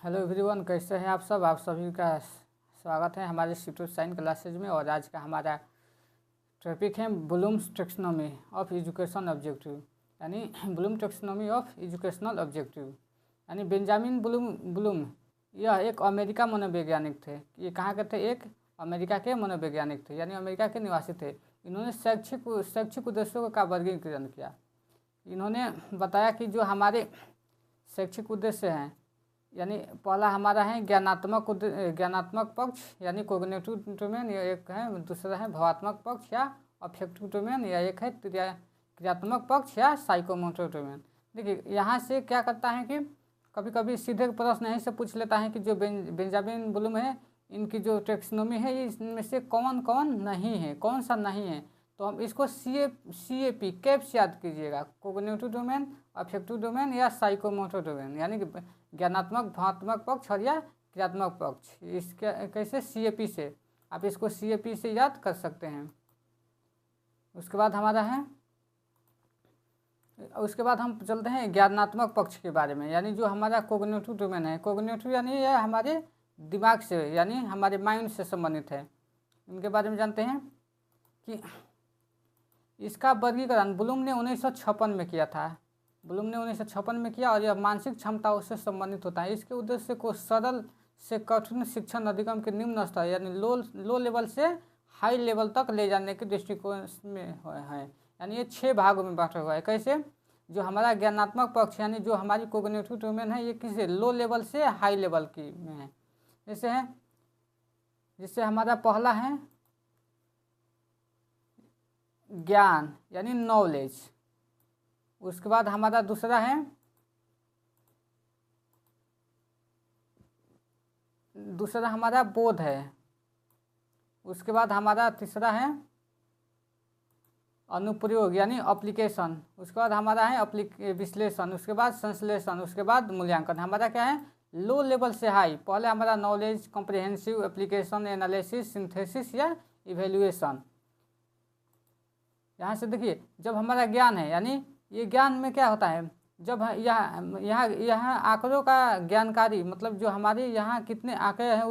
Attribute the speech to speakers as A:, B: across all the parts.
A: Hello everyone, कैसे हैं आप सब। आप सभी का स्वागत है हमारे यूट्यूब साइन क्लासेज में। और आज का हमारा टॉपिक है Bloom's taxonomy of education objective, यानी Bloom taxonomy of educational objective. यानी बेंजामिन ब्लूम यह एक अमेरिका मनोवैज्ञानिक थे। ये कहाँ के थे? एक अमेरिका के मनोवैज्ञानिक थे, यानी अमेरिका के निवासी थे। इन्होंने शैक्षिक उद्देश्यों का वर्गीकरण किया। इन्होंने बताया कि जो हमारे शैक्षिक उद्देश्य हैं, यानी पहला हमारा है ज्ञानात्मक पक्ष यानी कोग्निटिव डोमेन, या एक है दूसरा है भावात्मक पक्ष या अफेक्टिव डोमेन, या एक है क्रियात्मक पक्ष या साइकोमोटर डोमेन। देखिए यहाँ से क्या करता है कि कभी कभी सीधे प्रश्न यहीं से पूछ लेता है कि जो बेंजामिन ब्लूम है, इनकी जो टैक्सोनॉमी है इनमें से कौन कौन नहीं है, कौन सा नहीं है। तो हम इसको CAP कैप्स याद कीजिएगा, कोग्निटिव डोमेन, अफेक्टिव डोमेन या साइकोमोटर डोमेन, यानी कि ज्ञानात्मक भावात्मक पक्ष और या क्रियात्मक पक्ष। इसके कैसे? CAP से आप इसको CAP से याद कर सकते हैं। उसके बाद हम चलते हैं ज्ञानात्मक पक्ष के बारे में, यानी जो हमारा कोग्निटिव डोमेन है। कोग्निटिव यानी यह हमारे दिमाग से यानी हमारे माइंड से संबंधित है। इनके बारे में जानते हैं कि इसका वर्गीकरण ब्लूम ने 1956 में किया था। ब्लूम ने 1956 में किया, और यह मानसिक क्षमताओं से संबंधित होता है। इसके उद्देश्य को सरल से कठिन शिक्षण अधिगम के निम्न स्तर यानी लो लेवल से हाई लेवल तक ले जाने के दृष्टिकोण में है। यानी ये 6 भागों में बांटा हुआ है। कैसे? जो हमारा ज्ञानात्मक पक्ष यानी जो हमारी कोग्निटिव डोमेन है, ये किसे लो लेवल से हाई लेवल की में है। जिससे हमारा पहला है ज्ञान यानी नॉलेज। उसके बाद हमारा दूसरा हमारा बोध है। उसके बाद हमारा तीसरा है अनुप्रयोग यानी एप्लीकेशन। उसके बाद हमारा है विश्लेषण। उसके बाद संश्लेषण। उसके बाद मूल्यांकन। हमारा क्या है? लो लेवल से हाई। पहले हमारा knowledge, comprehensive, application, analysis, synthesis या इवेल्युएशन। यहाँ से देखिए, जब हमारा ज्ञान है, यानी ये ज्ञान में क्या होता है, जब यहाँ आंकड़ों का ज्ञानकारी, मतलब जो हमारे यहाँ कितने आंकड़े हैं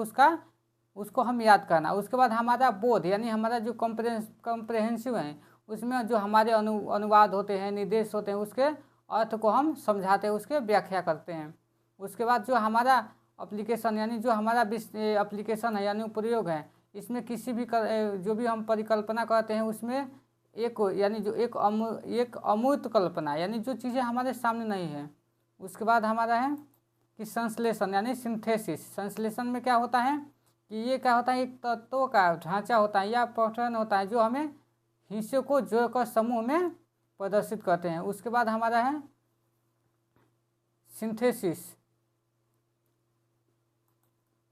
A: उसको हम याद करना। उसके बाद हमारा बोध यानी हमारा जो कॉम्प्रिहेंसिव है, उसमें जो हमारे अनुवाद होते हैं, निर्देश होते हैं, उसके अर्थ को हम समझाते हैं, उसके व्याख्या करते हैं। उसके बाद जो हमारा एप्लीकेशन यानी जो हमारा एप्लीकेशन है यानी प्रयोग है, इसमें किसी भी जो भी हम परिकल्पना करते हैं उसमें यानी जो एक अमूर्त कल्पना यानी जो चीज़ें हमारे सामने नहीं है। उसके बाद हमारा है कि संश्लेषण यानी सिंथेसिस। संश्लेषण में क्या होता है कि ये क्या होता है, एक तत्वों का ढांचा होता है या पैटर्न होता है जो हमें हिस्सों को जोड़कर समूह में प्रदर्शित करते हैं। उसके बाद हमारा है सिंथेसिस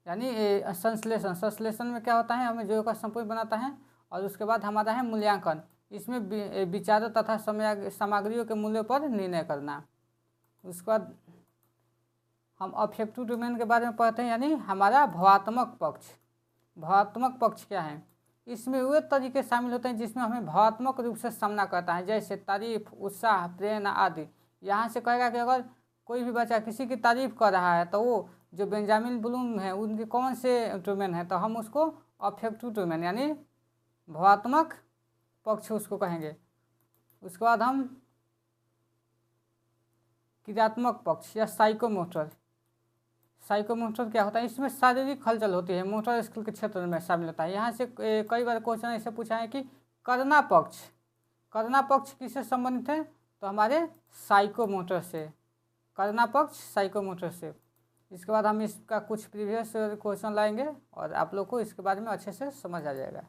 A: यानी संश्लेषण में क्या होता है, हमें जोड़कर संपूर्ण बनाता है। और उसके बाद हमारा है मूल्यांकन। इसमें विचारों तथा सामग्रियों के मूल्यों पर निर्णय करना। उसके बाद हम अफेक्टिव डोमेन के बारे में पढ़ते हैं, यानी हमारा भावात्मक पक्ष। भावात्मक पक्ष क्या है? इसमें वे तरीके शामिल होते हैं जिसमें हमें भावात्मक रूप से सामना करता है, जैसे तारीफ, उत्साह, प्रेरणा आदि। यहाँ से कहेगा कि अगर कोई भी बच्चा किसी की तारीफ कर रहा है तो वो जो बेंजामिन ब्लूम है उनके कौन से डोमेन है, तो हम उसको अफेक्टिव डोमेन यानी भावात्मक पक्ष उसको कहेंगे। उसके बाद हम क्रियात्मक पक्ष या साइकोमोटर क्या होता है? इसमें शारीरिक हलचल होती है, मोटर स्किल के क्षेत्र में शामिल होता है। यहाँ से कई बार क्वेश्चन ऐसे पूछा है कि करना पक्ष किससे संबंधित है, तो हमारे साइकोमोटर से। करना पक्ष साइकोमोटर से। इसके बाद हम इसका कुछ प्रीवियस क्वेश्चन लाएंगे और आप लोग को इसके बारे में अच्छे से समझ आ जाएगा।